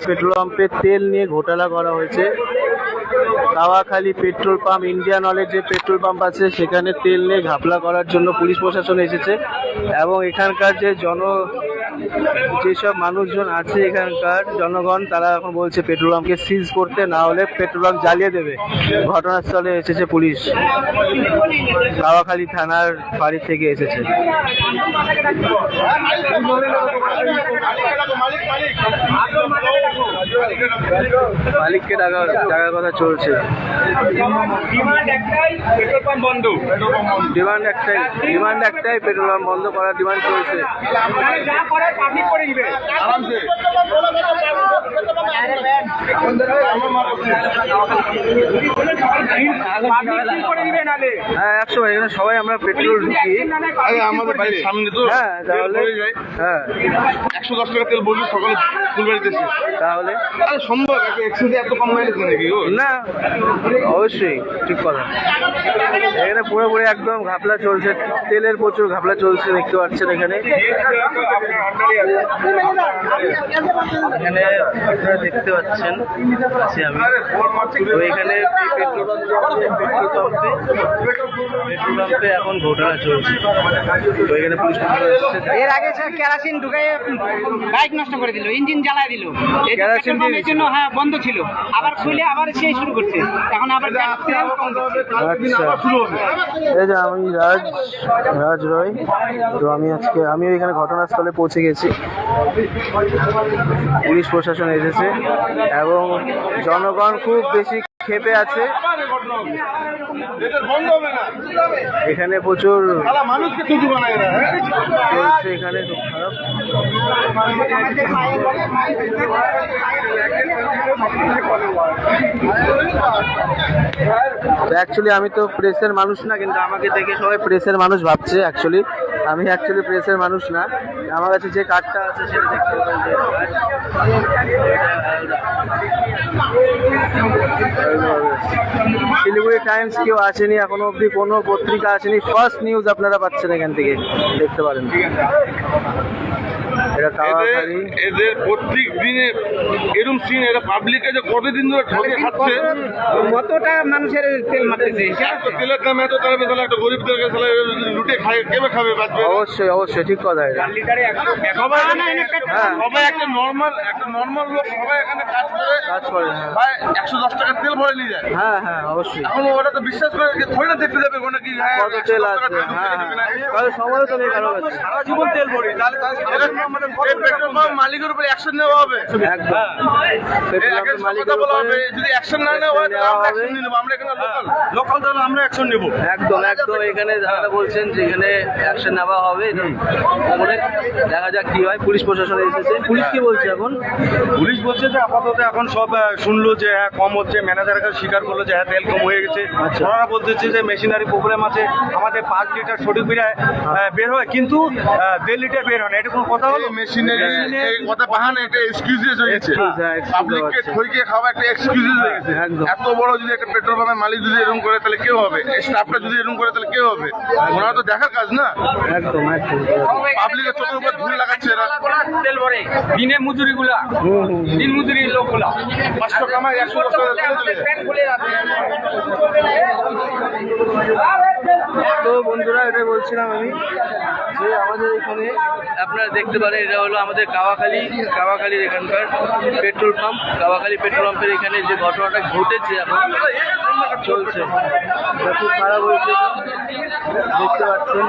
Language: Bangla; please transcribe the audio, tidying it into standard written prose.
পেট্রোল পাম্পে তেল নিয়ে ঘোটালা করা হয়েছে। কাওয়াখালী পেট্রোল পাম্প, ইন্ডিয়ান অয়েলের যে পেট্রোল পাম্প আছে সেখানে তেল নিয়ে ঘাপলা করার জন্য পুলিশ প্রশাসন এসেছে এবং এখানকার যেসব মানুষজন আছে, এখানকার জনগণ, তারা এখন বলছে পেট্রোল পাম্পকে সিজ করতে, না হলে পেট্রোল পাম্প জ্বালিয়ে দেবে। ঘটনাস্থলে এসেছে পুলিশ, কাওয়াখালী থানার বাড়ি থেকে এসেছে। মালিককে ডাকার কথা চলছে। ডিমান্ড একটাই, পেট্রোল পাম্প বন্ধ করার ডিমান্ড চলছে। হ্যাঁ, 100 এখানে সবাই আমরা পেট্রোল ঢুকি আমাদের বাড়ির সামনে তো। হ্যাঁ, তাহলে হ্যাঁ 110 টাকা তেল বলবি সকালে ফুলবাড়িতে, তাহলে সম্ভব এত কম হয়েছে নাকি? না, অবশ্যই ঠিক কথা। এখানে পুরোপুরি একদম ঘাপলা চলছে, তেলের প্রচুর ঘাপলা চলছে, দেখতে পাচ্ছেন। এখানে আপনারা দেখতে পাচ্ছেন আমি তো এখানে পেট্রোল পাম্পে এখন ঘোটালা চলছে। তো এখানে পুলিশ এর আগে স্যার কেরোসিন ঢুকাই বাইক নষ্ট করে দিল, ইঞ্জিন জ্বালায় দিল। কেরোসিন এর জন্য হ্যাঁ বন্ধ ছিল, আবার খুলে আবার সেই শুরু করছে। এখন আবার আচ্ছা, এই যে আমি রাজ রয়। তো আমিও এখানে ঘটনাস্থলে পৌঁছে গেছি। পুলিশ প্রশাসন এসেছে এবং জনগণ খুব বেশি ক্ষেপে আছে। এখানে প্রচুর চলছে, এখানে খুব খারাপ। অ্যাকচুয়ালি আমি তো প্রেসের মানুষ না, কিন্তু আমাকে দেখে সবাই প্রেসের মানুষ ভাবছে। আমি অ্যাকচুয়ালি প্রেসের মানুষ না। আমার কাছে যে কার্ডটা আছে সেটা দেখতে শিলিগুড়ি টাইমস কেউ আসেনি এখনো অবধি, কোনো পত্রিকা আসেনি। ফার্স্ট নিউজ আপনারা পাচ্ছেন এখান থেকে, দেখতে পারেন। এটা কাওয়াখালী। এদের প্রত্যেক দিনে এরকম সিন, এরা পাবলিকে যে কতদিন ধরে ঠকে খাচ্ছে, কতটা মানুষের তেল মারতেছে। তেলের দাম এত তারা তাহলে একটা গরিবদেরকে লুটে খায়, কেবে খাবে? অবশ্যই ঠিক কথা। সবাই একটা নর্মাল লোক, সবাই এখানে কাজ করে ভাই 110 টাকা তেল ভরে নিয়ে যায়। হ্যাঁ, অবশ্যই। এখন ওরা তো বিশ্বাস করে থোড়ি না দেখতে যাবে কোনো কি কত তেল আছে। হ্যাঁ, সবাই তো নেই, কারো কাছে সারা জীবন তেল ভরি, তাহলে পেট্রোল পাম্প মালিকের উপরে অ্যাকশন নেওয়া হবে। একদম মালিকের বলা হবে, যদি অ্যাকশন না নেওয়া হয় তাহলে আমরা অ্যাকশন নিব। আমরা এখানে লোকাল তাহলে আমরা অ্যাকশন নেব। একদম এখানে যারা বলছেন যেখানে অ্যাকশন নেওয়া হবে, দেখা যাক কি হয়। পুলিশ প্রশাসন এসেছে। পুলিশ কি বলছে এখন? পুলিশ বলছে যে আপাতত এখন সব শুনলো যে হ্যাঁ কম হচ্ছে, ম্যানেজারের কাছে স্বীকার করলো যে হ্যাঁ তেল কম হয়ে গেছে। ওনারা বলতেছে যে মেশিনারি প্রবলেম আছে, আমাদের 5 লিটার সঠিক বের হয়, কিন্তু 1.5 লিটার বের হয় না। এটা কোনো কথা হলো? মেশিনারি কথা বাহানা, একটা এক্সকিউজেস হয়ে গেছে। পাবলিককে ঠইকে খাওয়া একটা এক্সকিউজেস হয়ে গেছে। এত বড় যদি একটা পেট্রোল পাম্পের মালিক যদি এরকম করে তাহলে কেউ হবে? স্টাফটা যদি এরকম করে তাহলে কেউ হবে? ওনারা তো দেখার কাজ না। একদম পাবলিকের চোখের উপর ধুল লাগাচ্ছে এরা। তেল ভরে দিনে দিন মজুরি লোকগুলা 500 কামায় 110 টাকা তেল দিলে। তো বন্ধুরা, এটাই বলছিলাম আমি যে আমাদের এখানে আপনারা দেখতে পারেন, এটা হলো আমাদের কাওয়াখালীর এখানকার পেট্রোল পাম্প। কাওয়াখালী পেট্রোল পাম্পের এখানে যে ঘটনাটা ঘটেছে এখন চলছে, এটা খুব খারাপ হয়েছে, দেখতে পাচ্ছেন।